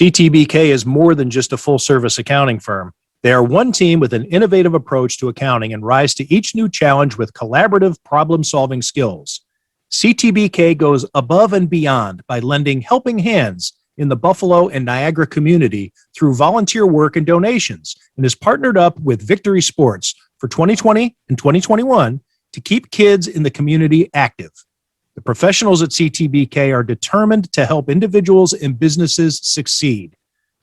CTBK is more than just a full-service accounting firm. They are one team with an innovative approach to accounting and rise to each new challenge with collaborative problem-solving skills. CTBK goes above and beyond by lending helping hands in the Buffalo and Niagara community through volunteer work and donations, and is partnered up with Victory Sports for 2020 and 2021 to keep kids in the community active. The professionals at CTBK are determined to help individuals and businesses succeed.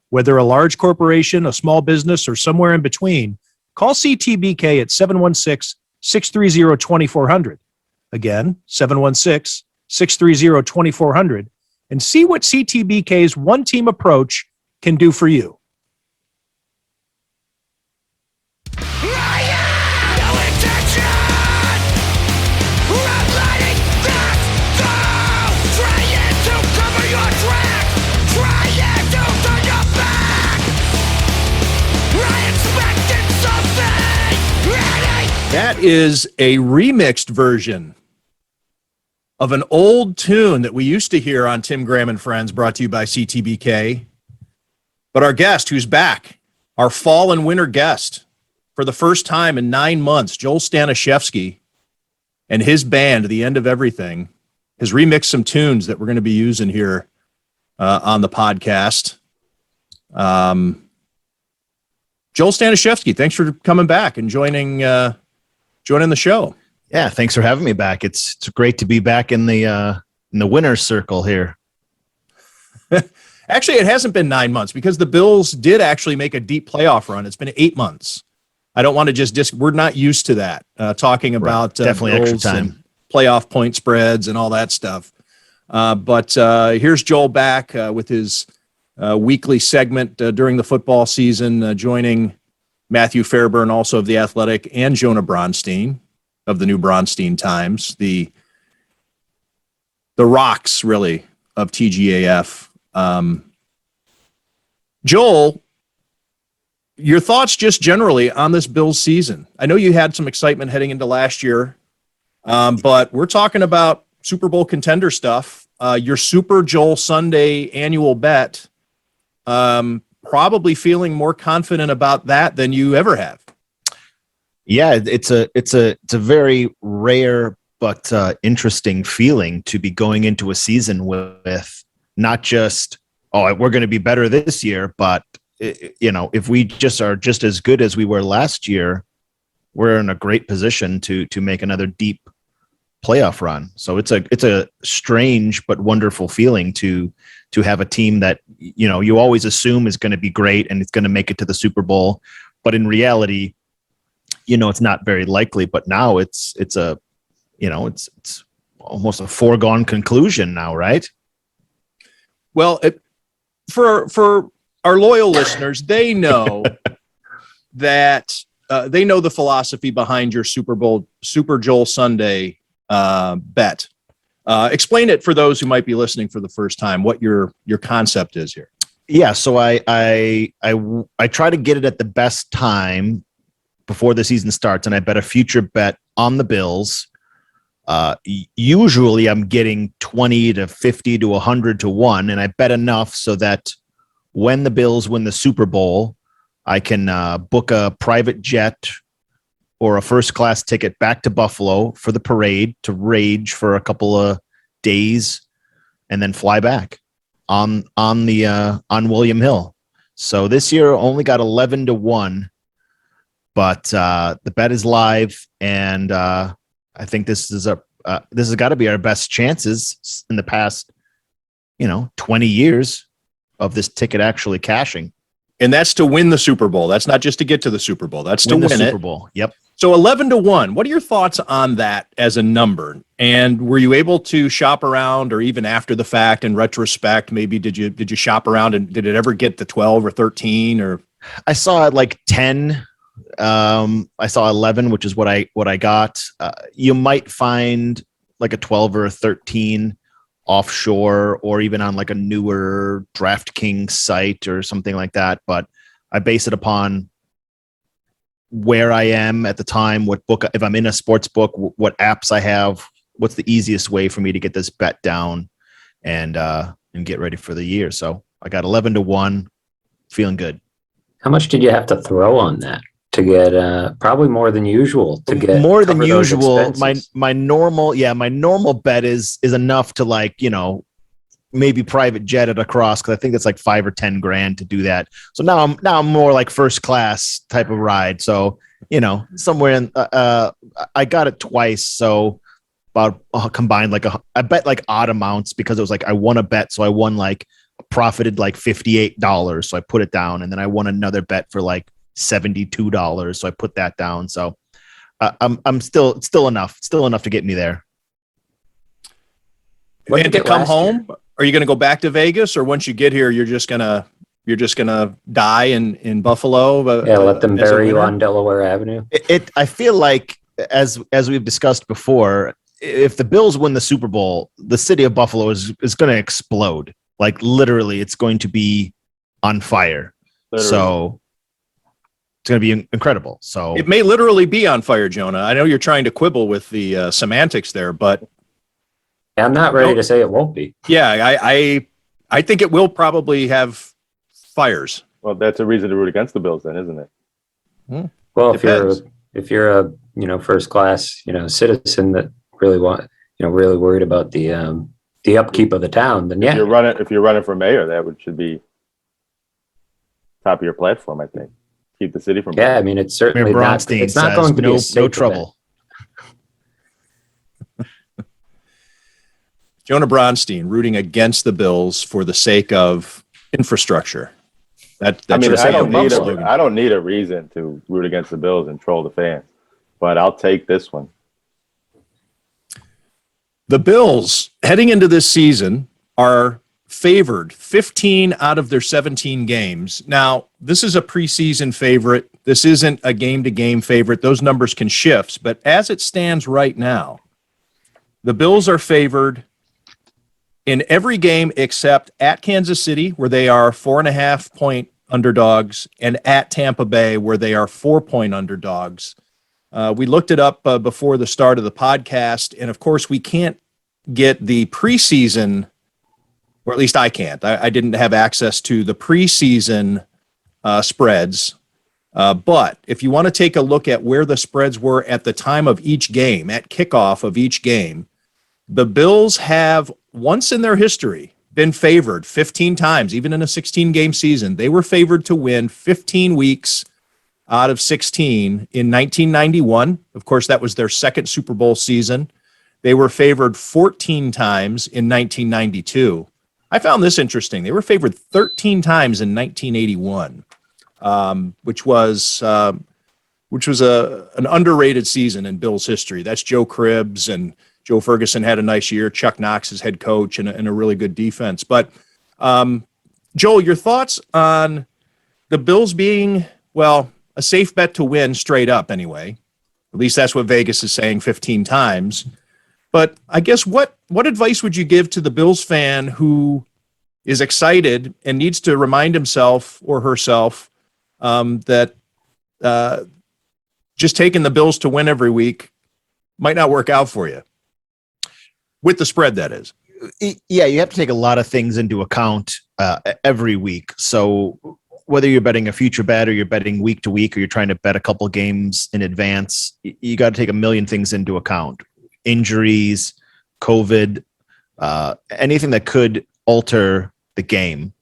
Whether a large corporation, a small business, or somewhere in between, call CTBK at 716-630-2400. Again, 716-630-2400, and see what CTBK's one-team approach can do for you. That is a remixed version of an old tune that we used to hear on Tim Graham and Friends, brought to you by CTBK. But our guest, who's back, our fall and winter guest, for the first time in 9 months, Joel Staniszewski and his band, The End of Everything, has remixed some tunes that we're going to be using here on the podcast. Joel Staniszewski, thanks for coming back and joining the show. Yeah, thanks for having me back. It's great to be back in the winner's circle here. Actually, it hasn't been 9 months because the Bills did actually make a deep playoff run. It's been 8 months. I don't want to we're not used to that, talking about definitely extra time, playoff point spreads and all that stuff. But here's Joel back with his weekly segment during the football season, joining Matthew Fairburn, also of The Athletic, and Jonah Bronstein of the New Bronstein Times, the rocks, really, of TGAF. Joel, your thoughts just generally on this Bills season. I know you had some excitement heading into last year, but we're talking about Super Bowl contender stuff. Your Super Joel Sunday annual bet, probably feeling more confident about that than you ever have. Yeah, it's a very rare but interesting feeling to be going into a season with not just, oh, we're going to be better this year, but if we just are just as good as we were last year, we're in a great position to make another deep playoff run. So it's a strange but wonderful feeling to have a team that you always assume is going to be great and it's going to make it to the Super Bowl, but in reality, it's not very likely. But now it's almost a foregone conclusion now, right? Well, for our loyal listeners, they know that they know the philosophy behind your Super Joel Sunday bet. Explain it for those who might be listening for the first time, what your concept is here. Yeah, so I try to get it at the best time before the season starts, and I bet a future bet on the Bills. Usually I'm getting 20 to 50 to 100 to 1, and I bet enough so that when the Bills win the Super Bowl, I can book a private jet or a first-class ticket back to Buffalo for the parade to rage for a couple of days and then fly back on William Hill. So this year only got 11 to 1, but the bet is live, and I think this has got to be our best chances in the past 20 years of this ticket actually cashing. And that's to win the Super Bowl. That's not just to get to the Super Bowl. That's to win the it. Super Bowl. Yep. So 11 to 1. What are your thoughts on that as a number? And were you able to shop around, or even after the fact, in retrospect, maybe did you shop around and did it ever get to 12 or 13? Or I saw it like 10. I saw 11, which is what I got. You might find like a 12 or a 13 offshore, or even on like a newer DraftKings site or something like that. But I base it upon where I am at the time, what book, if I'm in a sports book, what apps I have, what's the easiest way for me to get this bet down and get ready for the year. So I got 11 to 1, feeling good. How much did you have to throw on that to get probably more than usual to get more than cover those usual? expenses? My normal bet is enough to, like, maybe private jet it across, because I think it's like 5 or 10 grand to do that. So now I'm more like first class type of ride. So somewhere in I got it twice, so about combined like I bet like odd amounts, because it was like I won a bet, so I won like profited like $58, so I put it down, and then I won another bet for like $72, so I put that down. So I'm still enough to get me there. What did And you to get come last year? home, are you going to go back to Vegas, or once you get here, you're just gonna die in Buffalo? Yeah, let them as a bury you winner? on Delaware Avenue. I feel like, as we've discussed before, if the Bills win the Super Bowl, the city of Buffalo is going to explode. Like, literally, it's going to be on fire. Literally. So it's going to be incredible. So It may literally be on fire, Jonah. I know you're trying to quibble with the semantics there, but I'm not ready to say it won't be. yeah, I think it will probably have fires. Well, that's a reason to root against the Bills, then, isn't it? Well, Depends. if you're a first class citizen that really really worried about the upkeep of the town, then If you're yeah, running for mayor, that should be top of your platform, I think. Keep the city from. yeah. I mean, it's Mayor certainly not. Bronstein It's not says going to be no a safe trouble. Jonah Bronstein rooting against the Bills for the sake of infrastructure. That I mean, should I be a big don't slogan. I don't need a reason to root against the Bills and troll the fans, but I'll take this one. The Bills, heading into this season, are favored 15 out of their 17 games. Now, this is a preseason favorite. This isn't a game-to-game favorite. Those numbers can shift. But as it stands right now, the Bills are favored in every game except at Kansas City, where they are 4.5-point underdogs, and at Tampa Bay, where they are 4-point underdogs. We looked it up before the start of the podcast, and of course, we can't get the preseason, or at least I can't. I didn't have access to the preseason spreads. But if you want to take a look at where the spreads were at the time of each game, at kickoff of each game, the Bills have once in their history been favored 15 times, even in a 16-game season. They were favored to win 15 weeks out of 16 in 1991. Of course, that was their second Super Bowl season. They were favored 14 times in 1992. I found this interesting. They were favored 13 times in 1981, which was an underrated season in Bills history. That's Joe Cribbs, and Joe Ferguson had a nice year. Chuck Knox is head coach, and a really good defense. But Joel, your thoughts on the Bills being, well, a safe bet to win straight up anyway. At least that's what Vegas is saying 15 times. But I guess what advice would you give to the Bills fan who is excited and needs to remind himself or herself that just taking the Bills to win every week might not work out for you? With the spread, that is. Yeah, you have to take a lot of things into account every week. So whether you're betting a future bet, or you're betting week to week, or you're trying to bet a couple games in advance, you got to take a million things into account. Injuries, COVID, anything that could alter the game.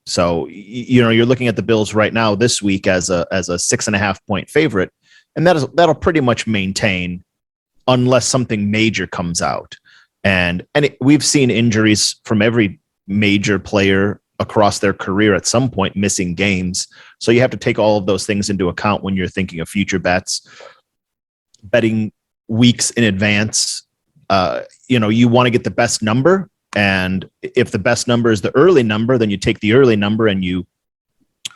So, you're looking at the Bills right now this week as a 6.5-point favorite, and that'll pretty much maintain unless something major comes out. And we've seen injuries from every major player across their career at some point, missing games. So you have to take all of those things into account when you're thinking of future bets. Betting weeks in advance, you want to get the best number. And if the best number is the early number, then you take the early number and you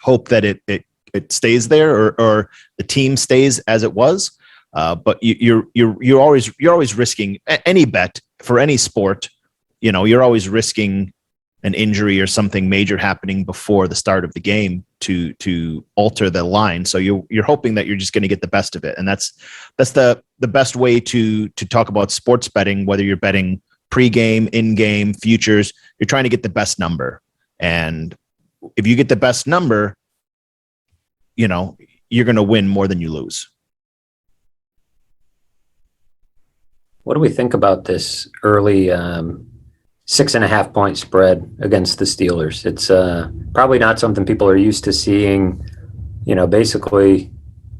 hope that it stays there, or the team stays as it was. But you're always risking any bet for any sport. You're always risking an injury or something major happening before the start of the game to alter the line. So you're hoping that you're just going to get the best of it, and that's the best way to talk about sports betting. Whether you're betting pregame, in-game, futures, you're trying to get the best number. And if you get the best number, you know, you're going to win more than you lose. What do we think about this early 6.5 point spread against the Steelers? It's probably not something people are used to seeing. You know, basically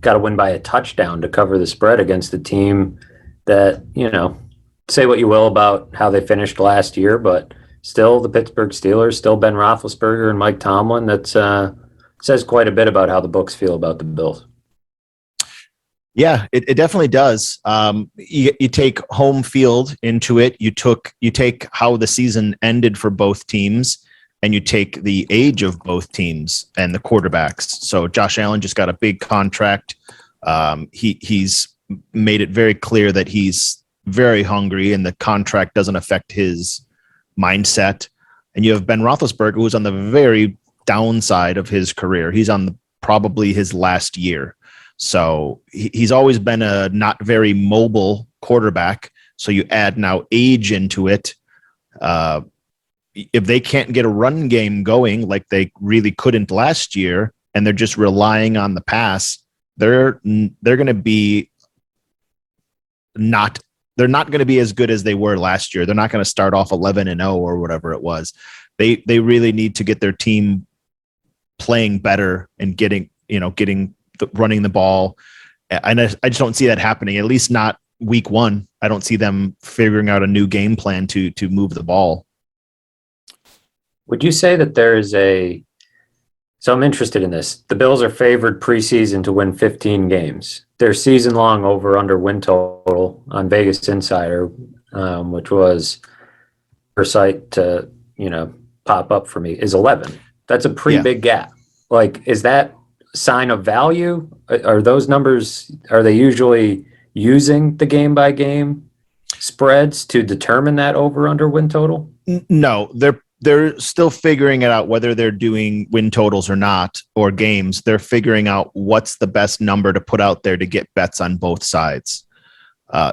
got to win by a touchdown to cover the spread against a team that, you know, say what you will about how they finished last year, but still the Pittsburgh Steelers, still Ben Roethlisberger and Mike Tomlin. That says quite a bit about how the books feel about the Bills. Yeah, it definitely does. You take home field into it. You take how the season ended for both teams, and you take the age of both teams and the quarterbacks. So Josh Allen just got a big contract. He's made it very clear that he's very hungry, and the contract doesn't affect his mindset. And you have Ben Roethlisberger, who's on the very downside of his career. He's on probably his last year. So he's always been a not very mobile quarterback. So you add now age into it. If they can't get a run game going like they really couldn't last year, and they're just relying on the pass, they're going to be they're not going to be as good as they were last year. They're not going to start off 11-0 or whatever it was. They really need to get their team playing better and running the ball. And I just don't see that happening, at least not week one. I don't see them figuring out a new game plan to move the ball. Would you say that there is so I'm interested in this. The Bills are favored preseason to win 15 games. Their season-long over-under win total on Vegas Insider, which was per site to, pop up for me, is 11. That's a pretty big gap. Like, is that a sign of value? Are those numbers, are they usually using the game-by-game spreads to determine that over-under win total? No, they're still figuring it out, whether they're doing win totals or not, or games. They're figuring out what's the best number to put out there to get bets on both sides.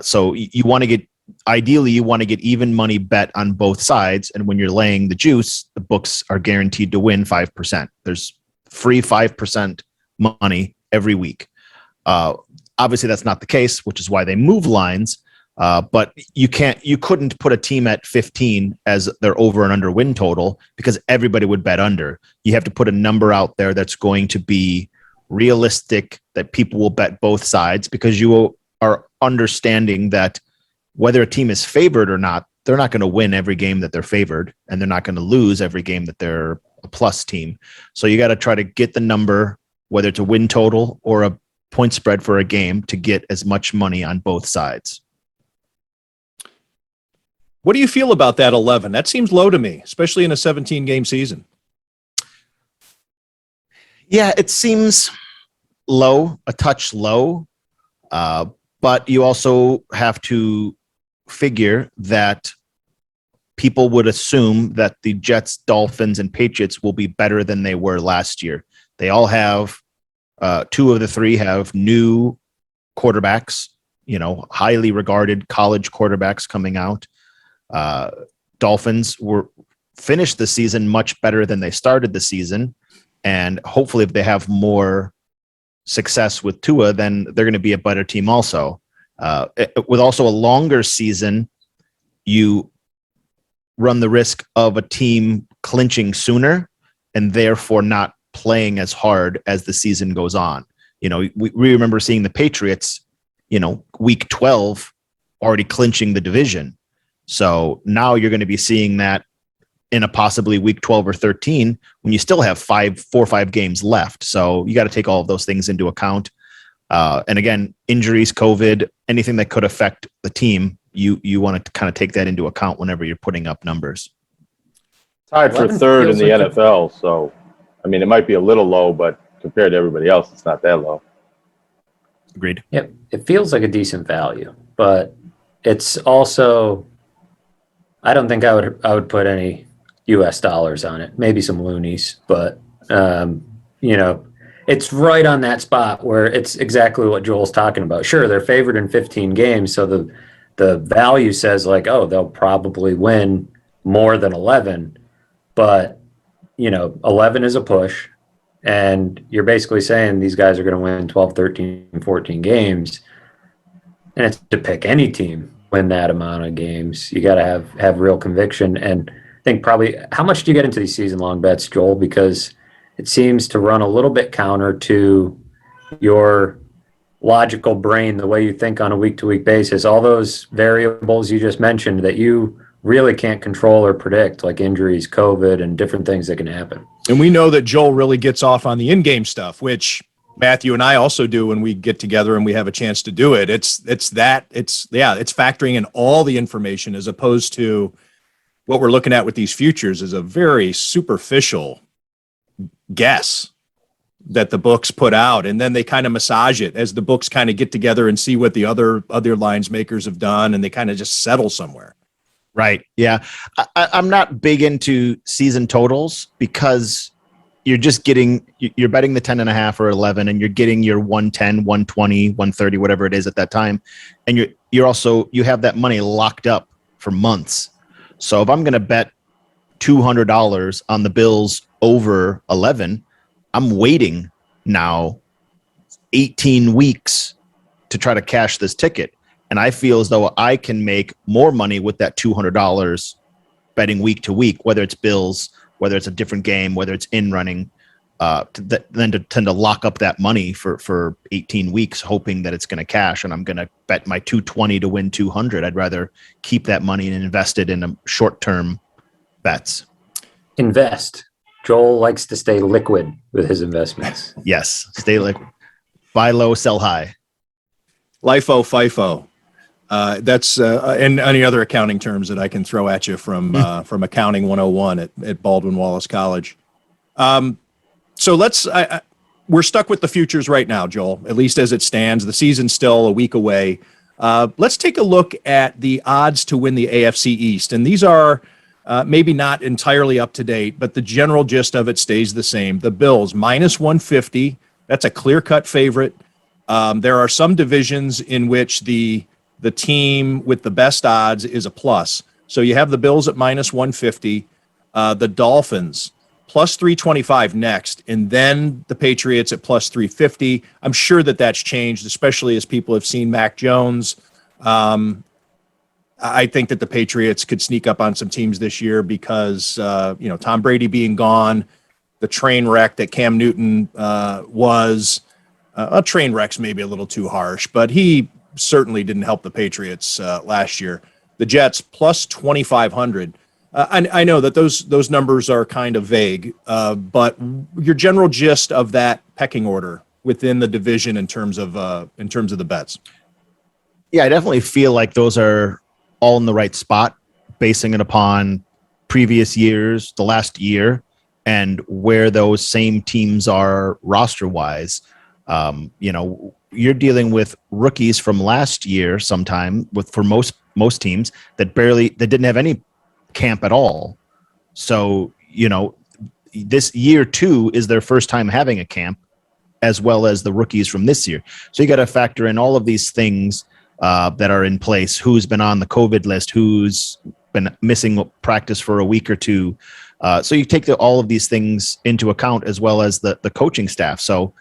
So you want to get even money bet on both sides. And when you're laying the juice, the books are guaranteed to win 5%. There's free 5% money every week. Obviously that's not the case, which is why they move lines. But you couldn't put a team at 15 as their over and under win total, because everybody would bet under. You have to put a number out there that's going to be realistic, that people will bet both sides, because you are understanding that whether a team is favored or not, they're not going to win every game that they're favored, and they're not going to lose every game that they're a plus team. So you got to try to get the number, whether it's a win total or a point spread for a game, to get as much money on both sides. What do you feel about that 11? That seems low to me, especially in a 17-game season. Yeah, it seems low, a touch low. But you also have to figure that people would assume that the Jets, Dolphins, and Patriots will be better than they were last year. They all have, two of the three have new quarterbacks, highly regarded college quarterbacks coming out. Dolphins finished the season much better than they started the season. And hopefully if they have more success with Tua, then they're going to be a better team also. With also a longer season, you run the risk of a team clinching sooner and therefore not playing as hard as the season goes on. We remember seeing the Patriots, week 12 already clinching the division. So now you're going to be seeing that in a possibly week 12 or 13 when you still have 4 or 5 games left. So you got to take all of those things into account. And again, injuries, COVID, anything that could affect the team, you want to kind of take that into account whenever you're putting up numbers. Tied for third in the NFL. So, it might be a little low, but compared to everybody else, it's not that low. Agreed. Yep. It feels like a decent value, but it's also, I don't think I would put any US dollars on it, maybe some loonies, but it's right on that spot where it's exactly what Joel's talking about. Sure, they're favored in 15 games, so the value says like, oh, they'll probably win more than 11, but 11 is a push, and you're basically saying these guys are going to win 12, 13, 14 games. And it's to pick any team win that amount of games. You got to have real conviction. And I think probably, how much do you get into these season long bets, Joel? Because it seems to run a little bit counter to your logical brain, the way you think on a week to week basis. All those variables you just mentioned that you really can't control or predict, like injuries, COVID, and different things that can happen. And we know that Joel really gets off on the in-game stuff, which Matthew and I also do when we get together and we have a chance to do it. It's factoring in all the information as opposed to what we're looking at with these futures is a very superficial guess that the books put out, and then they kind of massage it as the books kind of get together and see what the other lines makers have done, and they kind of just settle somewhere. Right. Yeah. I'm not big into season totals because you're betting the 10.5 or 11 and you're getting your 110, 120, 130, whatever it is at that time. And you have that money locked up for months. So if I'm going to bet $200 on the Bills over 11, I'm waiting now 18 weeks to try to cash this ticket. And I feel as though I can make more money with that $200 betting week to week, whether it's Bills, whether it's a different game, whether it's in running, than to tend to lock up that money for 18 weeks, hoping that it's going to cash. And I'm going to bet my 220 to win 200. I'd rather keep that money and invest it in a short-term bets. Invest. Joel likes to stay liquid with his investments. Yes. Stay liquid. Buy low, sell high. LIFO, FIFO. That's and any other accounting terms that I can throw at you from Accounting 101 at Baldwin Wallace College. So we're stuck with the futures right now, Joel, at least as it stands. The season's still a week away. Let's take a look at the odds to win the AFC East. And these are maybe not entirely up to date, but the general gist of it stays the same. The Bills, minus 150. That's a clear-cut favorite. There are some divisions in which the team with the best odds is a plus. So you have the Bills at minus 150, the Dolphins plus 325 next, and then the Patriots at plus 350. I'm sure that that's changed, especially as people have seen Mac Jones. I think that the Patriots could sneak up on some teams this year because, Tom Brady being gone, the train wreck that Cam Newton was. A train wreck's maybe a little too harsh, but he certainly didn't help the Patriots last year. The Jets plus 2,500. I know that those numbers are kind of vague, but your general gist of that pecking order within the division in terms of the bets. Yeah, I definitely feel like those are all in the right spot, basing it upon previous years, the last year, and where those same teams are roster-wise. You're dealing with rookies from last year sometime for most teams that didn't have any camp at all. So, this year too is their first time having a camp, as well as the rookies from this year. So you got to factor in all of these things that are in place. Who's been on the COVID list? Who's been missing practice for a week or two? So you take all of these things into account, as well as the coaching staff. So,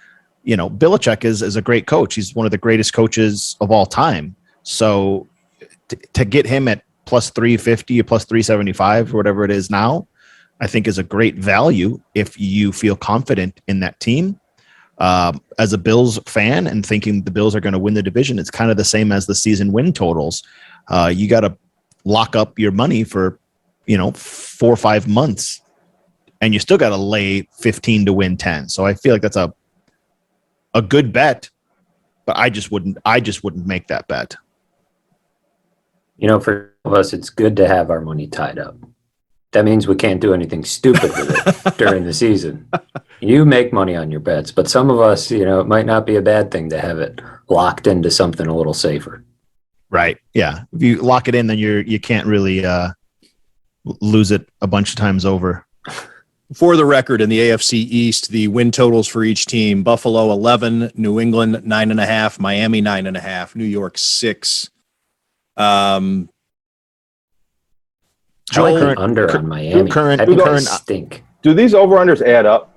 Belichick is a great coach. He's one of the greatest coaches of all time. So to get him at plus 350 or plus 375 or whatever it is now, I think is a great value if you feel confident in that team. As a Bills fan and thinking the Bills are going to win the division, it's kind of the same as the season win totals. You got to lock up your money for, 4 or 5 months, and you still got to lay 15 to win 10. So I feel like that's a good bet, but I just wouldn't make that bet. For us, it's good to have our money tied up. That means we can't do anything stupid with it during the season. You make money on your bets, but some of us, it might not be a bad thing to have it locked into something a little safer. Right. Yeah. If you lock it in, then you can't really lose it a bunch of times over. For the record, in the AFC East, the win totals for each team: Buffalo 11, New England 9.5, Miami 9.5, New York 6. I like the under on Miami. That stink. Do these over-unders add up?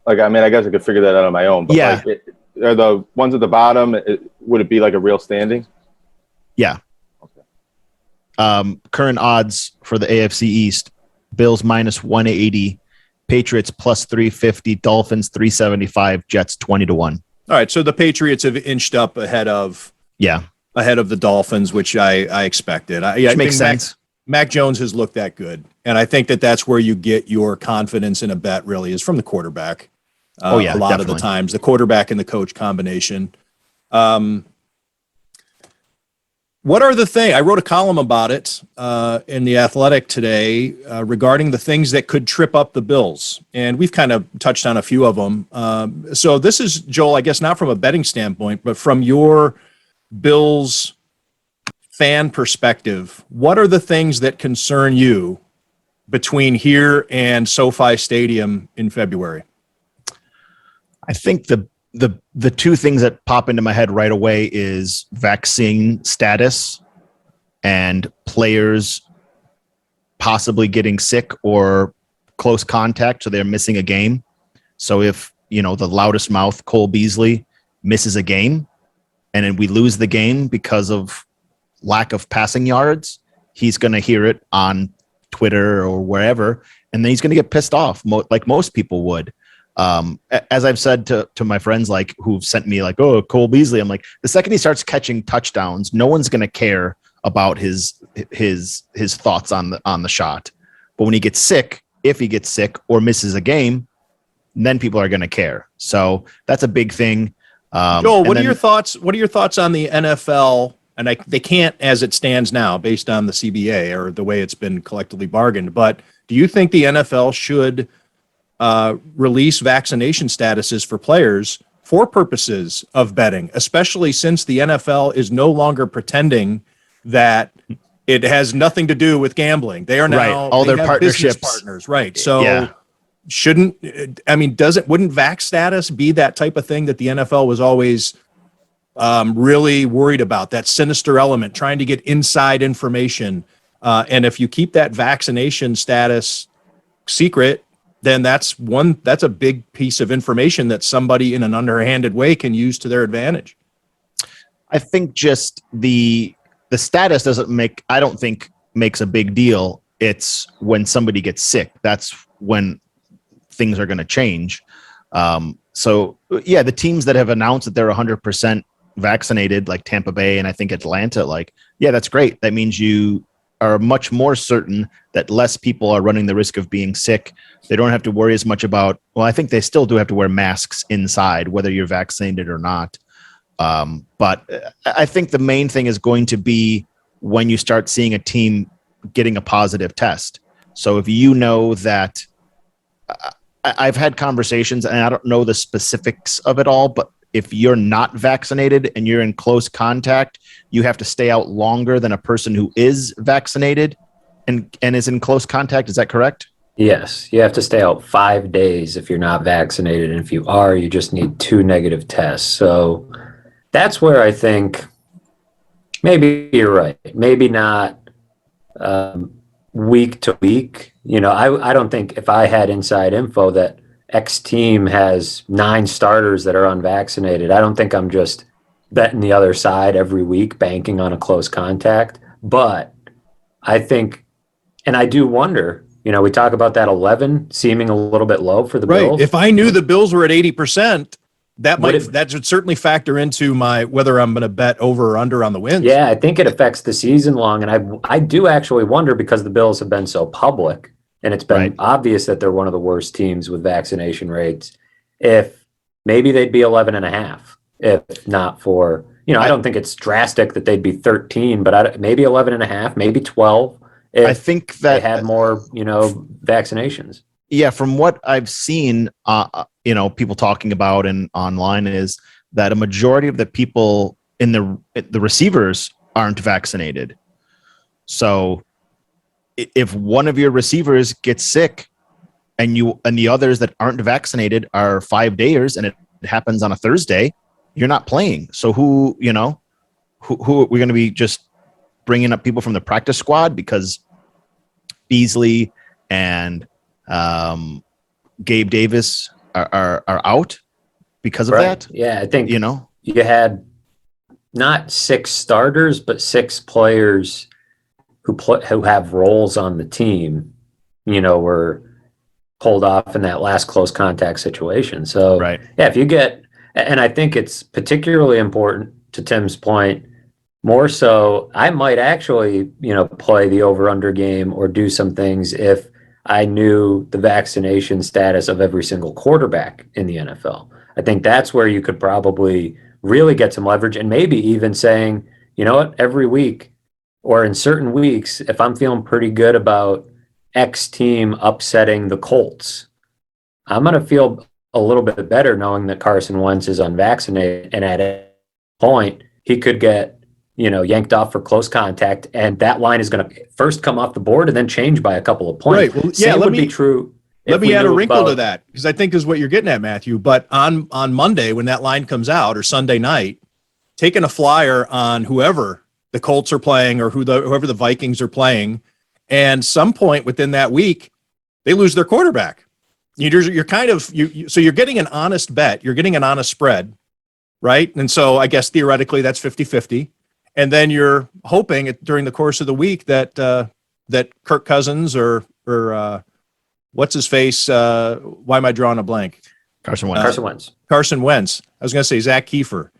Like, I mean, I guess I could figure that out on my own. But Yeah. like, are the ones at the bottom, would it be like a real standing? Yeah. Okay. Current odds for the AFC East: Bills -180, Patriots +350, Dolphins 375, Jets 20-1. All right, so the Patriots have inched up ahead of the Dolphins, which I expected. Which makes sense. Mac Jones has looked that good, and I think that's where you get your confidence in a bet. Really, is from the quarterback. A lot definitely. of the times, the quarterback and the coach combination. What are the things? I wrote a column about it in The Athletic today regarding the things that could trip up the Bills. And we've kind of touched on a few of them. So this is, Joel, I guess not from a betting standpoint, but from your Bills fan perspective, what are the things that concern you between here and SoFi Stadium in February? I think the two things that pop into my head right away is vaccine status and players possibly getting sick or close contact, so they're missing a game. So if, the loudest mouth, Cole Beasley, misses a game and then we lose the game because of lack of passing yards, he's going to hear it on Twitter or wherever, and then he's going to get pissed off like most people would. As I've said to my friends, like, who've sent me like, oh, Cole Beasley, I'm like, the second he starts catching touchdowns, no one's going to care about his thoughts on the shot. But when he gets sick, if he gets sick or misses a game, then people are going to care. So that's a big thing. Joel, what are your thoughts? What are your thoughts on the NFL? And they can't, as it stands now, based on the CBA or the way it's been collectively bargained. But do you think the NFL should release vaccination statuses for players for purposes of betting, especially since the NFL is no longer pretending that it has nothing to do with gambling? They are now all their partnerships partners, right? So wouldn't vax status be that type of thing that the NFL was always really worried about, that sinister element, trying to get inside information? And if you keep that vaccination status secret, then that's a big piece of information that somebody in an underhanded way can use to their advantage. I think just the status I don't think makes a big deal. It's when somebody gets sick, that's when things are going to change. So yeah, the teams that have announced that they're 100% vaccinated, like Tampa Bay and I think Atlanta, like, yeah, that's great. That means you are much more certain that less people are running the risk of being sick. They don't have to worry as much about, well, I think they still do have to wear masks inside, whether you're vaccinated or not. But I think the main thing is going to be when you start seeing a team getting a positive test. So if you know that, I've had conversations, and I don't know the specifics of it all, but if you're not vaccinated and you're in close contact, you have to stay out longer than a person who is vaccinated and is in close contact. Is that correct? Yes, you have to stay out 5 days if you're not vaccinated. And if you are, you just need 2 negative tests. So that's where I think maybe you're right. Maybe not week to week. I don't think, if I had inside info that X team has 9 starters that are unvaccinated, I don't think I'm just betting the other side every week, banking on a close contact. But I think, and I do wonder, we talk about that 11 seeming a little bit low for the Bills. If I knew the Bills were at 80%, that would certainly factor into my whether I'm going to bet over or under on the wins. Yeah, I think it affects the season long, and I do actually wonder, because the Bills have been so public and it's been obvious that they're one of the worst teams with vaccination rates, if maybe they'd be 11.5, if not for, I don't think it's drastic that they'd be 13, but maybe 11.5, maybe 12. If I think that they had more, vaccinations. Yeah, from what I've seen, people talking about and online, is that a majority of the people in the receivers aren't vaccinated. So if one of your receivers gets sick and the others that aren't vaccinated are 5-dayers and it happens on a Thursday, you're not playing. So who we're going to be just bringing up people from the practice squad because Beasley and Gabe Davis are out because of Right. that. Yeah, I think You know, you had not 6 starters, but 6 players who have roles on the team, were pulled off in that last close contact situation. So right? yeah, if you get, and I think it's particularly important to Tim's point, more so, I might actually, play the over under game or do some things if I knew the vaccination status of every single quarterback in the NFL. I think that's where you could probably really get some leverage and maybe even saying, you know what, every week or in certain weeks, if I'm feeling pretty good about X team upsetting the Colts, I'm going to feel a little bit better knowing that Carson Wentz is unvaccinated. And at a point, he could get, yanked off for close contact. And that line is going to first come off the board and then change by a couple of points. Right. Well, yeah, Same would be true. Let if me we add a knew wrinkle to about- that, because I think is what you're getting at, Matthew. But on Monday, when that line comes out, or Sunday night, taking a flyer on whoever the Colts are playing or whoever the Vikings are playing, and some point within that week, they lose their quarterback. You're kind of so you're getting an honest bet. You're getting an honest spread, right? And so I guess theoretically that's 50-50. And then you're hoping during the course of the week that that Kirk Cousins or what's his face? Why am I drawing a blank? Carson Wentz. Carson Wentz. Carson Wentz. I was going to say Zach Kiefer.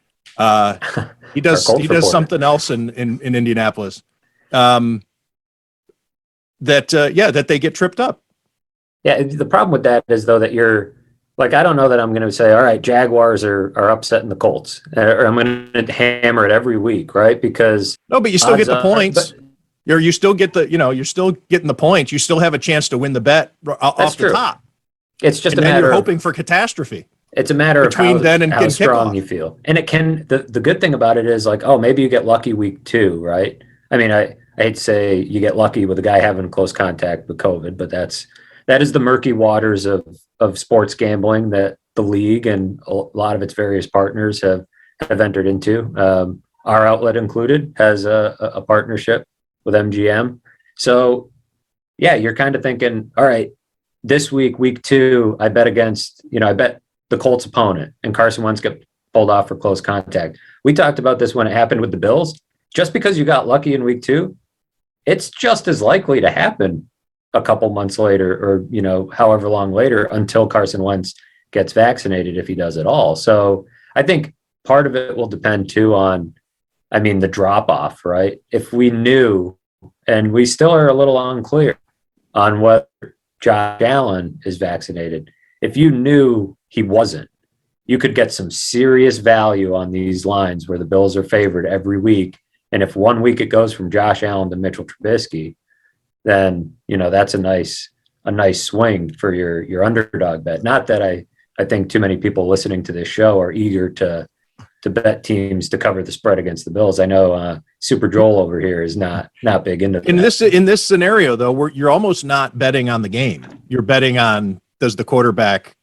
He does Colts reporter. something else in Indianapolis. That they get tripped up. Yeah, the problem with that is though that you're like, I don't know that I'm going to say, all right, Jaguars are upsetting the Colts, or I'm going to hammer it every week, right? Because No, but you still get the odds are- points. but- You still get you're still getting the points. You still have a chance to win the bet off the true. top. It's just And a then matter you're of hoping for catastrophe. It's a matter between of then and how strong kickoff. you feel. And it can, the good thing about it is like, oh, maybe you get lucky week 2, right? I mean, I hate to say you get lucky with a guy having close contact with COVID, but that is the murky waters of sports gambling that the league and a lot of its various partners have entered into. Our outlet included has a partnership with MGM. So yeah, you're kind of thinking, all right, this week 2, I bet the Colts opponent and Carson Wentz get pulled off for close contact. We talked about this when it happened with the Bills. Just because you got lucky in week 2, it's just as likely to happen a couple months later or, however long later until Carson Wentz gets vaccinated, if he does at all. So I think part of it will depend too on, the drop off, right? If we knew, and we still are a little unclear on whether Josh Allen is vaccinated. If you knew he wasn't, you could get some serious value on these lines where the Bills are favored every week. And if one week it goes from Josh Allen to Mitchell Trubisky, then, that's a nice swing for your underdog bet. Not that I think too many people listening to this show are eager to bet teams to cover the spread against the Bills. I know Super Joel over here is not big into that. In this scenario, though, you're almost not betting on the game. You're betting on, does the quarterback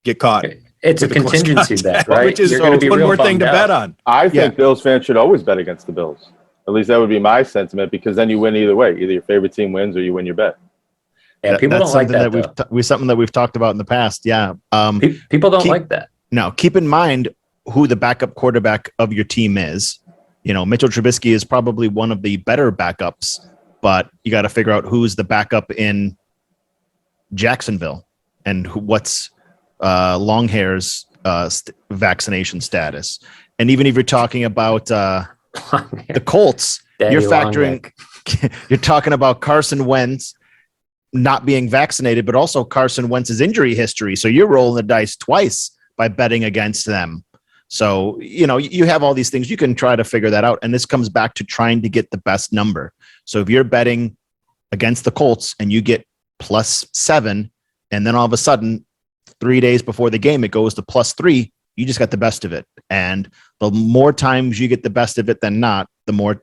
get caught? It's a with the close contingency contact, bet, right? Which is You're gonna be one real more thing to bummed bet out. on. I think Yeah. Bills fans should always bet against the Bills. At least that would be my sentiment, because then you win either way. Either your favorite team wins or you win your bet. Yeah, people That's don't like something that. something that we've talked about in the past. Yeah. People don't like that. Now, keep in mind who the backup quarterback of your team is. Mitchell Trubisky is probably one of the better backups, but you got to figure out who's the backup in Jacksonville and what's Longhair's vaccination status. And even if you're talking about the Colts, Daddy you're factoring, Longneck. you're talking about Carson Wentz not being vaccinated, but also Carson Wentz's injury history. So you're rolling the dice twice by betting against them. So, you have all these things. You can try to figure that out. And this comes back to trying to get the best number. So if you're betting against the Colts and you get +7, and then all of a sudden 3 days before the game, it goes to +3, you just got the best of it. And the more times you get the best of it than not, the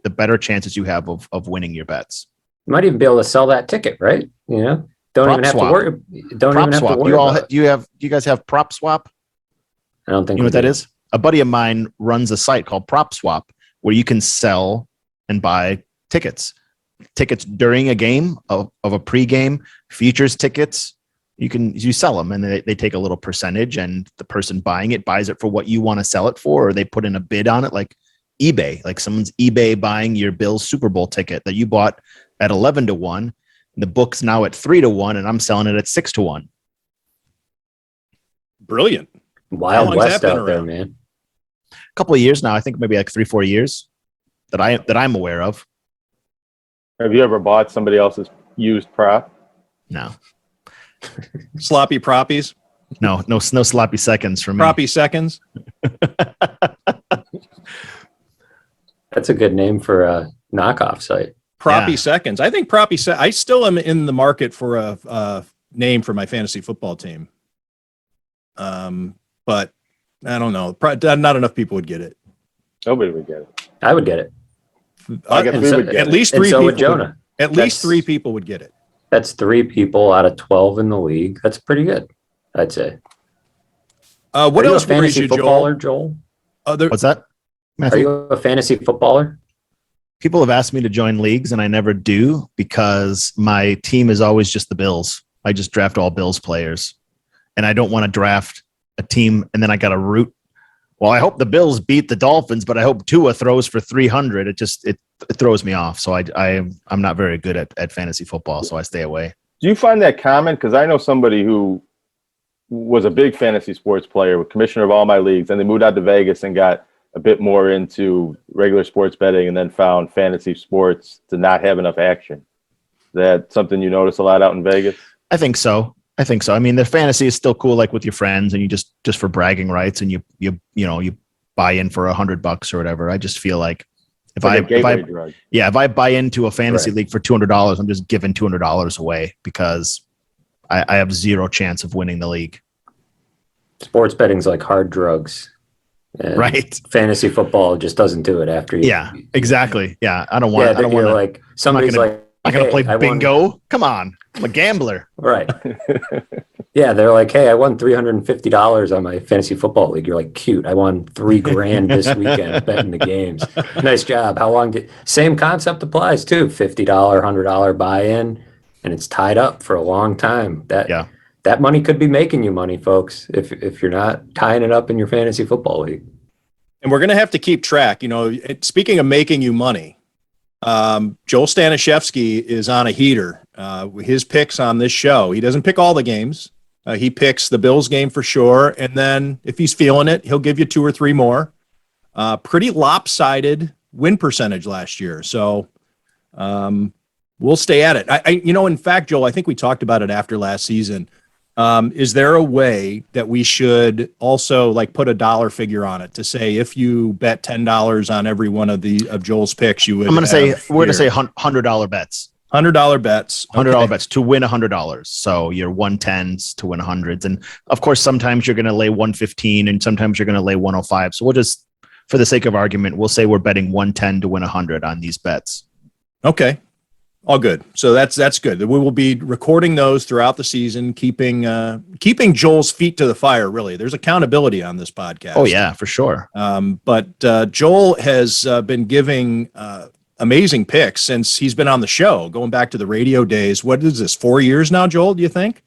better chances you have of winning your bets. You might even be able to sell that ticket, right? Don't Prop even have swap. to worry. Don't Prop even have swap. to worry You all about it. do you guys have prop swap? I don't think You know we what that do. is? A buddy of mine runs a site called Prop Swap where you can sell and buy tickets during a game of a pregame, futures tickets, you sell them, and they take a little percentage, and the person buying it buys it for what you want to sell it for, or they put in a bid on it, like eBay, like someone's eBay buying your Bills Super Bowl ticket that you bought at 11-1. The book's now at 3-1, and I'm selling it at 6-1. Brilliant. Wild long's West that been out there, around? man. A couple of years now, I think maybe like 3-4 years that I'm aware of. Have you ever bought somebody else's used prop? No, Sloppy proppies, no sloppy seconds for me. proppy seconds. That's a good name for a knockoff site. Proppy Yeah. seconds. I think I still am in the market for a name for my fantasy football team. But I don't know. Not enough people would get it. Nobody would get it. I would get it. I guess And we so- would get At it. least And three so people. would Jonah. At least That's- 3 people would get it. That's 3 people out of 12 in the league. That's pretty good, I'd say. What Are you else a fantasy worries you, footballer, Joel? Joel? What's that, Are Matthew? you a fantasy footballer? People have asked me to join leagues, and I never do because my team is always just the Bills. I just draft all Bills players, and I don't want to draft a team and then I got to root. Well, I hope the Bills beat the Dolphins, but I hope Tua throws for 300. It throws me off. So I'm not very good at fantasy football, so I stay away. Do you find that common? Because I know somebody who was a big fantasy sports player, commissioner of all my leagues, and they moved out to Vegas and got a bit more into regular sports betting, and then found fantasy sports to not have enough action. Is that something you notice a lot out in Vegas? I think so. I mean, the fantasy is still cool, like with your friends, and you just for bragging rights, and you buy in for $100 or whatever. I just feel like if I buy into a fantasy league for $200, I'm just giving $200 away because I have zero chance of winning the league. Sports betting's like hard drugs. And Right. Fantasy football just doesn't do it after you. Yeah, exactly. Yeah, I don't Yeah, want to. like somebody's like, I'm not gonna "Hey, play I won-" bingo. Come on, I'm a gambler. Right. Yeah, they're like, hey, I won $350 on my fantasy football league. You're like, cute. I won $3,000 this weekend betting the games. Nice job. How long same concept applies too. $50, $100 buy-in, and it's tied up for a long time. That money could be making you money, folks, if you're not tying it up in your fantasy football league. And we're going to have to keep track. Speaking of making you money, Joel Staniszewski is on a heater. His picks on this show, he doesn't pick all the games. He picks the Bills game for sure. And then if he's feeling it, he'll give you 2 or 3 more. Pretty lopsided win percentage last year. So we'll stay at it. In fact, Joel, I think we talked about it after last season. Is there a way that we should also put a dollar figure on it to say if you bet $10 on every one of Joel's picks, you would? We're going to say $100 bets. $100 bets. $100 bets to win $100. So your 110s to win 100s, and of course sometimes you're going to lay 115, and sometimes you're going to lay 105. So we'll just, for the sake of argument, we'll say we're betting 110 to win 100 on these bets. Okay. All good. So that's good. We will be recording those throughout the season, keeping Joel's feet to the fire. Really, there's accountability on this podcast. Oh yeah, for sure. But Joel has been giving amazing picks since he's been on the show, going back to the radio days. What is this? 4 years now, Joel? Do you think?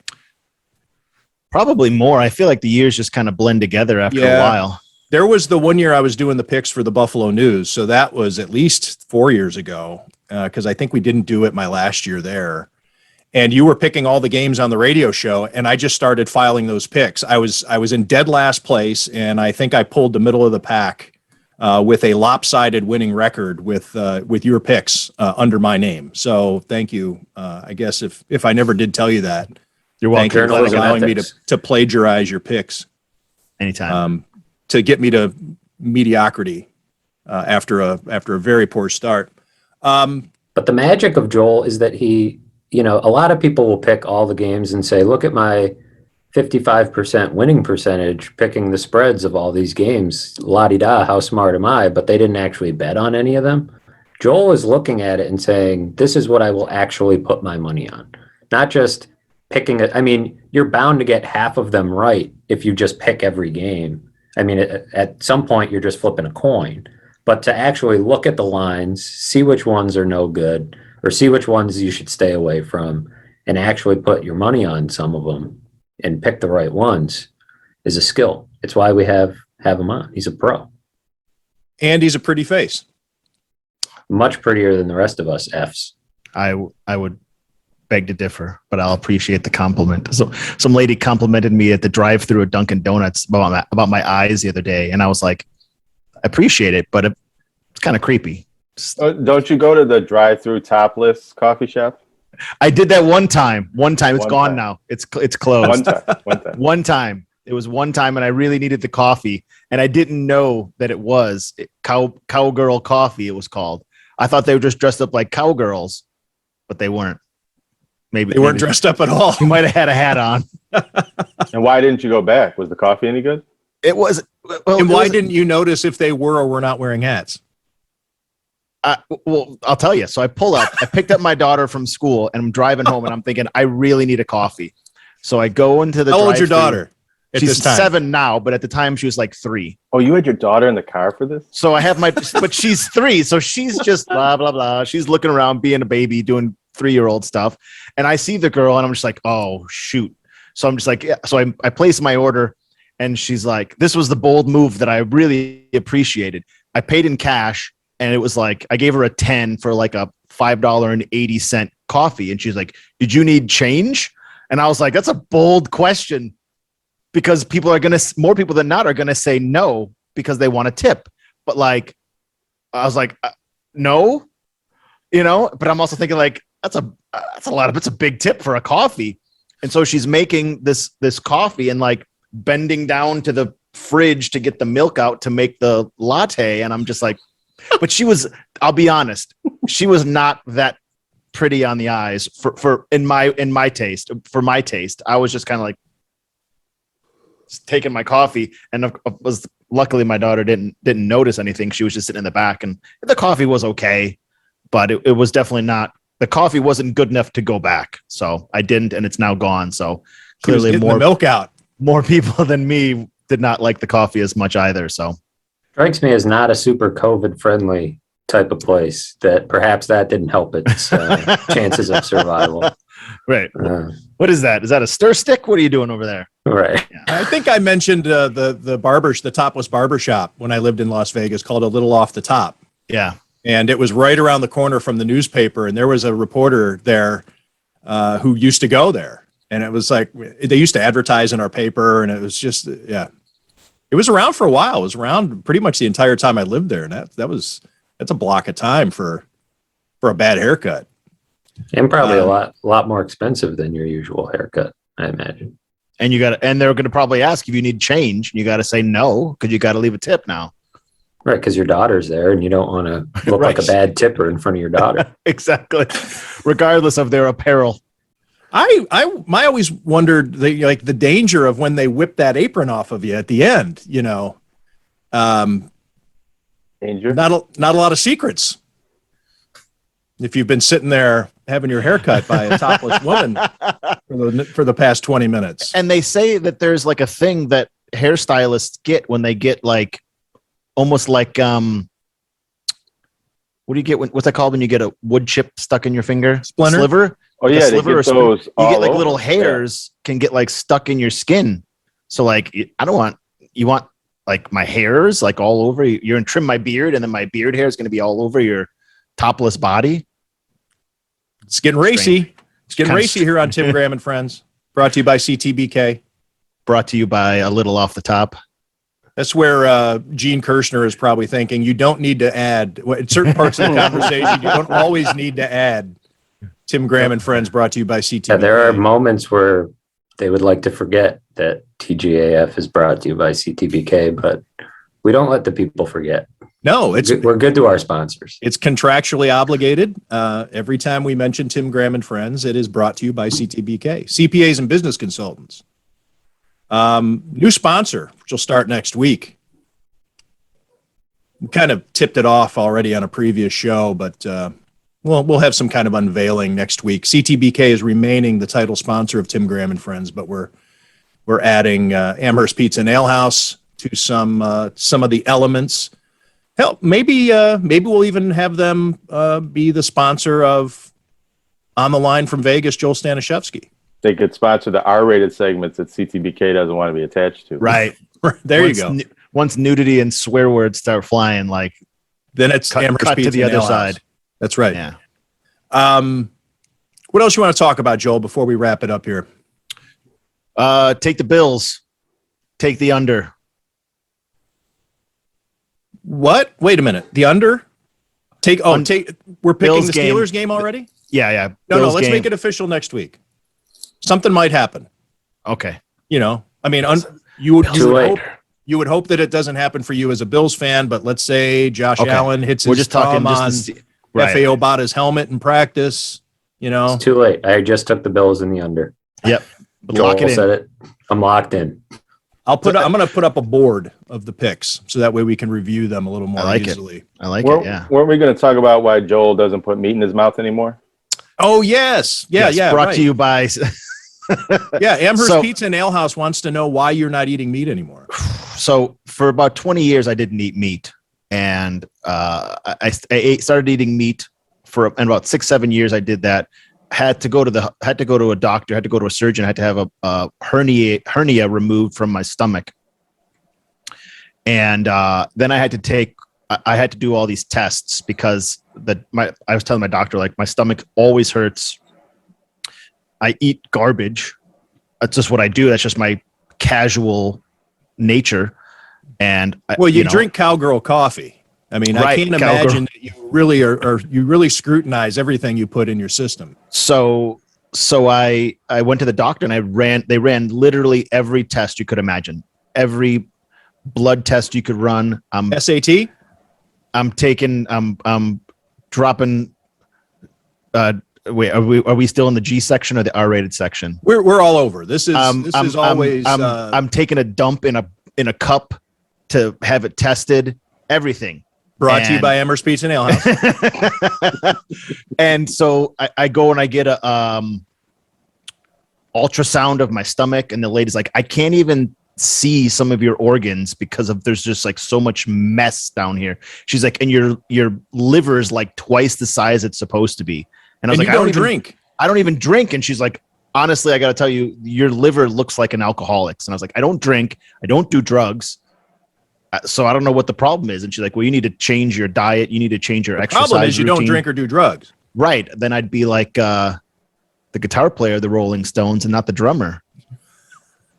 Probably more. I feel like the years just kind of blend together after a while. There was the one year I was doing the picks for the Buffalo News, so that was at least 4 years ago. Because I think we didn't do it my last year there. And you were picking all the games on the radio show, and I just started filing those picks. I was in dead last place, and I think I pulled the middle of the pack with a lopsided winning record with your picks under my name. So thank you. I guess if I never did tell you that, You're welcome. thank you for Journalism allowing me ethics. to plagiarize your picks Anytime. to get me to mediocrity after a very poor start. But the magic of Joel is that he, a lot of people will pick all the games and say, look at my 55% winning percentage picking the spreads of all these games. La-di-da, how smart am I? But they didn't actually bet on any of them. Joel is looking at it and saying, this is what I will actually put my money on. Not just picking it. I mean, you're bound to get half of them right if you just pick every game. I mean, at some point, you're just flipping a coin. But to actually look at the lines, see which ones are no good, or see which ones you should stay away from, and actually put your money on some of them and pick the right ones is a skill. It's why we have him on. He's a pro. And he's a pretty face. Much prettier than the rest of us Fs. I would beg to differ, but I'll appreciate the compliment. So some lady complimented me at the drive-through at Dunkin' Donuts about my eyes the other day, and I was like, I appreciate it, but it's kind of creepy. Don't you go to the drive-through topless coffee shop? I did that one time. It's gone now. It's closed. One time. It was one time, and I really needed the coffee, and I didn't know that it was cowgirl coffee. It was called. I thought they were just dressed up like cowgirls, but they weren't. Maybe They weren't dressed up at all. You might have had a hat on. And why didn't you go back? Was the coffee any good? It was. Well, And why didn't you notice if they were or were not wearing hats? Well, I'll tell you. So I pull up. I picked up my daughter from school, and I'm driving home, and I'm thinking, I really need a coffee. So I go into the. How old's your drive-thru. daughter? At She's this time? 7 now, but at the time she was like 3. Oh, you had your daughter in the car for this? So I have but she's 3, so she's just blah blah blah. She's looking around, being a baby, doing 3-year-old stuff, and I see the girl, and I'm just like, oh shoot. So I'm just like, yeah. So I place my order, and she's like, this was the bold move that I really appreciated. I paid in cash, and it was like I gave her a 10 for like a $5.80 coffee, and she's like, did you need change? And I was like, that's a bold question. Because more people than not are going to say no because they want a tip. But like, I was like, no, but I'm also thinking like, that's a lot of, it's a big tip for a coffee. And so she's making this coffee and like bending down to the fridge to get the milk out to make the latte. And I'm just like, but I'll be honest, she was not that pretty on the eyes for my taste. I was just kind of like, taking my coffee, and luckily my daughter didn't notice anything. She was just sitting in the back, and the coffee was okay, but it was definitely not. The coffee wasn't good enough to go back, so I didn't, and it's now gone. So clearly, more milk out. More people than me did not like the coffee as much either. So Strikes me as not a super COVID friendly type of place. That perhaps that didn't help its chances of survival. Right. What is that? Is that a stir stick? What are you doing over there? Right. Yeah. I think I mentioned the topless barber shop when I lived in Las Vegas called A Little Off the Top. Yeah. And it was right around the corner from the newspaper. And there was a reporter there who used to go there. And it was like, they used to advertise in our paper. And it was just, yeah. It was around for a while. It was around pretty much the entire time I lived there. And that's a block of time for a bad haircut. And probably a lot more expensive than your usual haircut, I imagine. And they're going to probably ask if you need change. You got to say no, because you got to leave a tip now. Right, because your daughter's there, and you don't want to look Right. like a bad tipper in front of your daughter. Exactly. Regardless of their apparel. I always wondered the danger of when they whip that apron off of you at the end. Danger. Not a lot of secrets. If you've been sitting there having your hair cut by a topless woman for the past 20 minutes. And they say that there's like a thing that hairstylists get when they get like almost like what do you get what's that called when you get a wood chip stuck in your finger? Splinter? Sliver? Oh Like a yeah, they sliver or get splinter. those. You all get like over. little hairs can get like stuck in your skin. So like you want like my hairs like all over you're gonna trim my beard, and then my beard hair is gonna be all over your topless body. It's getting racy. It's getting Kinda racy here on Tim Graham and Friends. Brought to you by CTBK. Brought to you by A Little Off the Top. That's where Gene Kirshner is probably thinking you don't need to add in certain parts of the conversation. You don't always need to add Tim Graham and Friends. Brought to you by CTBK. Yeah, there are moments where they would like to forget that TGAF is brought to you by CTBK, but we don't let the people forget. No, We're good to our sponsors. It's contractually obligated. Every time we mention Tim Graham and Friends, it is brought to you by CTBK, CPAs and business consultants. New sponsor, which will start next week. We kind of tipped it off already on a previous show, but we'll have some kind of unveiling next week. CTBK is remaining the title sponsor of Tim Graham and Friends, but we're adding Amherst Pizza and Ale House to some of the elements. Hell, maybe we'll even have them be the sponsor of On the line from Vegas, Joel Staniszewski. They could sponsor the R-rated segments that CTBK doesn't want to be attached to. Right. There once, you go. Once nudity and swear words start flying, like then it's cut Amherst to Pizza the and other Ale side. House. That's right. Yeah. What else you want to talk about, Joel, before we wrap it up here? Take the Bills. Take the under. What? Wait a minute. The under? We're picking Bills the Steelers game already? Yeah. No, Bills let's game. make it official next week. Something might happen. Okay. You know, I mean, you would hope that it doesn't happen for you as a Bills fan, but let's say Josh Allen hits his thumb on F.A. Obata's helmet in practice, you know. It's too late. I just took the Bills in the under. Yep. Joel said it. I'm locked in. I'm going to put up a board of the picks so that way we can review them a little more easily. I like it. Yeah. Weren't we going to talk about why Joel doesn't put meat in his mouth anymore? Oh, yes. Yeah. Brought to you by. Yeah. Amherst Pizza and Ale House wants to know why you're not eating meat anymore. So for about 20 years, I didn't eat meat. And I started eating meat and about 6-7 years. I did that. Had to go to a doctor, had to go to a surgeon, had to have a hernia removed from my stomach. And then I had to do all these tests because I was telling my doctor, like, my stomach always hurts. I eat garbage. That's just what I do. That's just my casual nature. And you drink Cowgirl coffee. I mean, I can't imagine that you really scrutinize everything you put in your system. So I went to the doctor and they ran literally every test you could imagine, every blood test you could run. SAT? I'm dropping. Wait, are we still in the G section or the R-rated section? We're all over. This is always. I'm taking a dump in a cup to have it tested. Everything. Brought to you by Amherst Pizza and Ale House. And so I go and I get a ultrasound of my stomach, and the lady's like, I can't even see some of your organs because there's just like so much mess down here. She's like, and your liver is like twice the size it's supposed to be. And I was like, I don't even drink. And she's like, honestly, I got to tell you, your liver looks like an alcoholic's. And I was like, I don't drink. I don't do drugs. So I don't know what the problem is. And she's like, well, you need to change your diet. You need to change your exercise problem is you routine. Don't drink or do drugs. Right. Then I'd be like the guitar player of the Rolling Stones and not the drummer.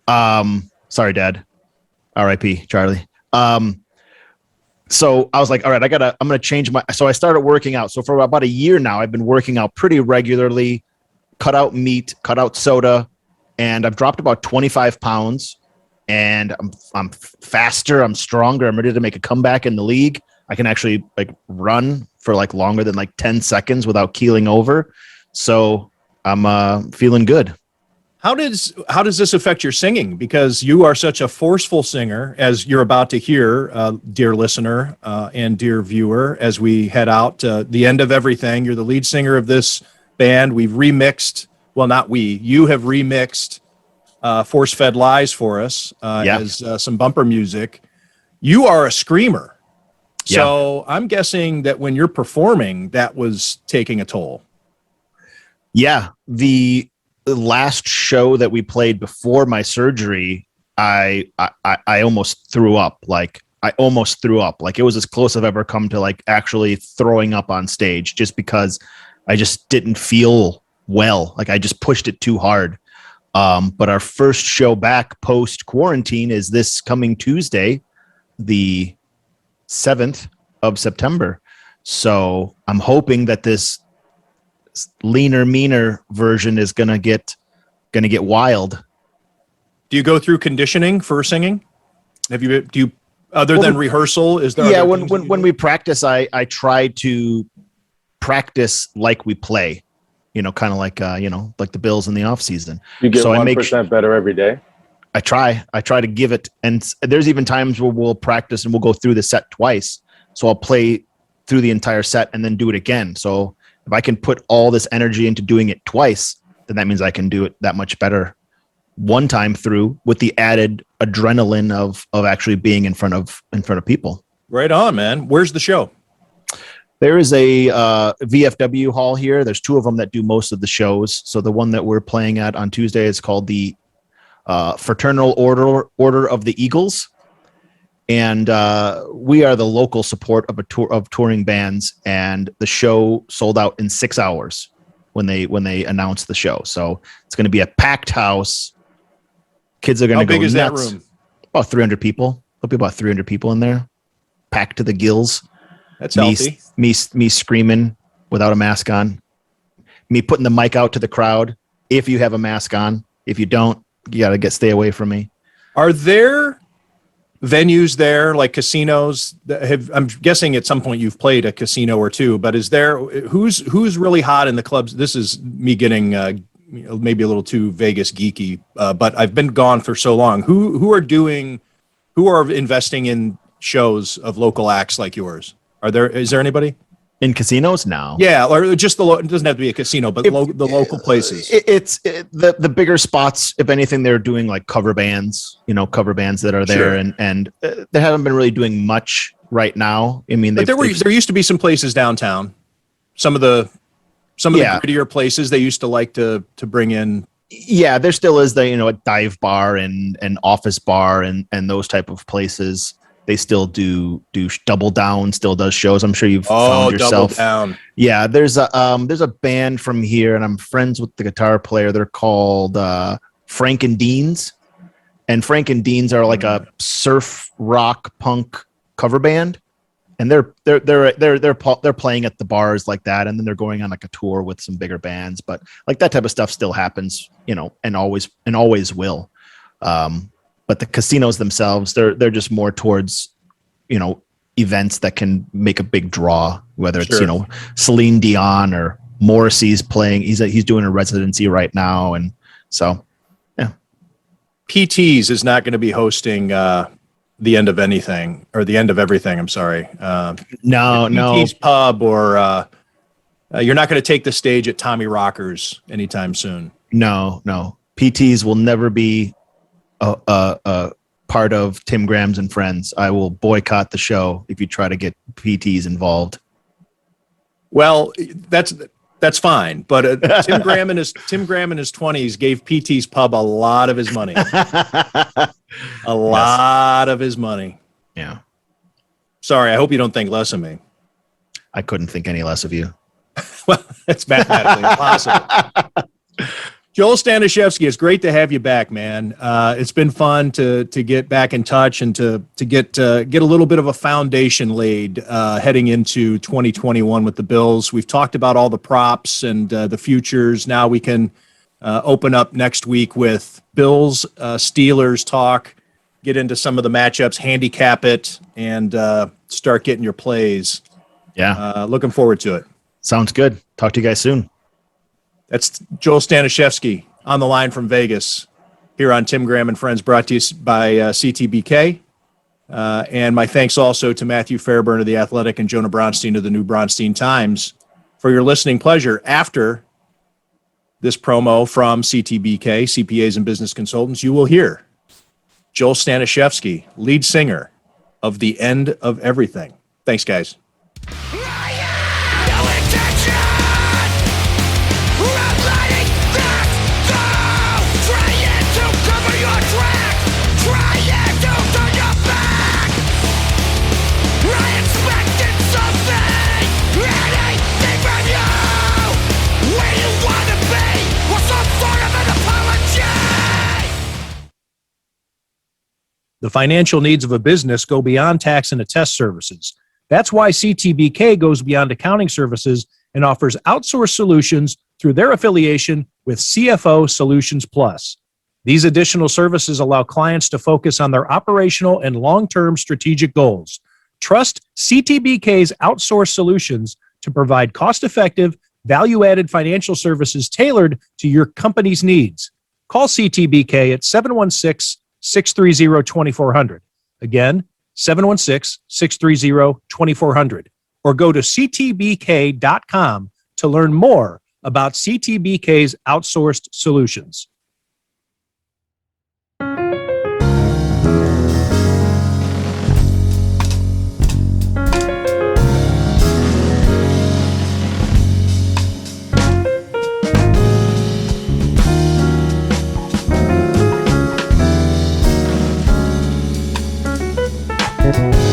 Sorry, Dad. R.I.P. Charlie. So I was like, all right, I'm going to change so I started working out. So for about a year now, I've been working out pretty regularly, cut out meat, cut out soda, and I've dropped about 25 pounds. And I'm faster, I'm stronger, I'm ready to make a comeback in the league. I can actually like run for like longer than like 10 seconds without keeling over. So I'm feeling good. How does this affect your singing? Because you are such a forceful singer, as you're about to hear, dear listener and dear viewer, as we head out to the end of everything. You're the lead singer of this band. We've remixed, well, not we, you have remixed Force Fed Lies for us as some bumper music. You are a screamer. So I'm guessing that when you're performing, that was taking a toll. Yeah. The last show that we played before my surgery, I almost threw up. Like I almost threw up. Like it was as close I've ever come to like actually throwing up on stage, just because I just didn't feel well. Like I just pushed it too hard. But our first show back post quarantine is this coming Tuesday, the 7th of September. So I'm hoping that this leaner, meaner version is gonna get wild. Do you go through conditioning for singing? Do you other than rehearsal? Is there? Yeah, when we practice, I try to practice like we play. You know, kind of like like the Bills in the off season. You get 1% better every day. I try to give it, and there's even times where we'll practice and we'll go through the set twice. So I'll play through the entire set and then do it again. So if I can put all this energy into doing it twice, then that means I can do it that much better one time through, with the added adrenaline of actually being in front of people. Right on, man. Where's the show? There is a VFW hall here. There's two of them that do most of the shows. So the one that we're playing at on Tuesday is called the Fraternal Order of the Eagles. And we are the local support of touring bands, and the show sold out in 6 hours when they announced the show. So it's going to be a packed house. Kids are going to go nuts. How big is that room? About 300 people. There'll be about 300 people in there, packed to the gills. That's healthy. Me screaming without a mask on. Me putting the mic out to the crowd. If you have a mask on, if you don't, you got to stay away from me. Are there venues there like casinos that I'm guessing at some point you've played a casino or two, but is there who's really hot in the clubs? This is me getting maybe a little too Vegas geeky, but I've been gone for so long. Who are investing in shows of local acts like yours? Is there anybody in casinos now? Yeah, or just it doesn't have to be a casino, but the local places. The bigger spots. If anything, they're doing like cover bands, that are there, sure. and they haven't been really doing much right now. I mean, there used to be some places downtown. Some of the grittier places they used to like to bring in. Yeah, there still is a dive bar and an office bar and those type of places. They still do Double Down still does shows. I'm sure you've found yourself. Double Down. Yeah, there's a band from here, and I'm friends with the guitar player. They're called Frank and Deans, and Frank and Deans are like a surf rock punk cover band, and they're playing at the bars like that, and then they're going on like a tour with some bigger bands. But like that type of stuff still happens, and always will. But the casinos themselves, they're just more towards, events that can make a big draw, whether it's, sure. Celine Dion or Morrissey's playing. He's doing a residency right now. And so, yeah. PT's is not going to be hosting the end of anything or the end of everything. I'm sorry. No. PT's Pub or you're not going to take the stage at Tommy Rocker's anytime soon. No. PT's will never be a part of Tim Graham's and Friends. I will boycott the show if you try to get PTs involved. Well, that's fine, but Tim Graham in his 20s gave PT's Pub a lot of his money. A lot of his money. Yeah. Sorry, I hope you don't think less of me. I couldn't think any less of you. Well, it's mathematically impossible. Joel Staniszewski, it's great to have you back, man. It's been fun to get back in touch and to get a little bit of a foundation laid heading into 2021 with the Bills. We've talked about all the props and the futures. Now we can open up next week with Bills Steelers talk, get into some of the matchups, handicap it, and start getting your plays. Yeah. Looking forward to it. Sounds good. Talk to you guys soon. That's Joel Staniszewski on the line from Vegas here on Tim Graham and Friends, brought to you by CTBK. And my thanks also to Matthew Fairburn of The Athletic and Jonah Bronstein of the New Bronstein Times for your listening pleasure. After this promo from CTBK, CPAs and Business Consultants, you will hear Joel Staniszewski, lead singer of The End of Everything. Thanks, guys. The financial needs of a business go beyond tax and attest services. That's why CTBK goes beyond accounting services and offers outsourced solutions through their affiliation with CFO Solutions Plus. These additional services allow clients to focus on their operational and long-term strategic goals. Trust CTBK's outsourced solutions to provide cost-effective, value-added financial services tailored to your company's needs. Call CTBK at 716-630-2400. Again, 716-630-2400. Or go to ctbk.com to learn more about CTBK's outsourced solutions. Bye.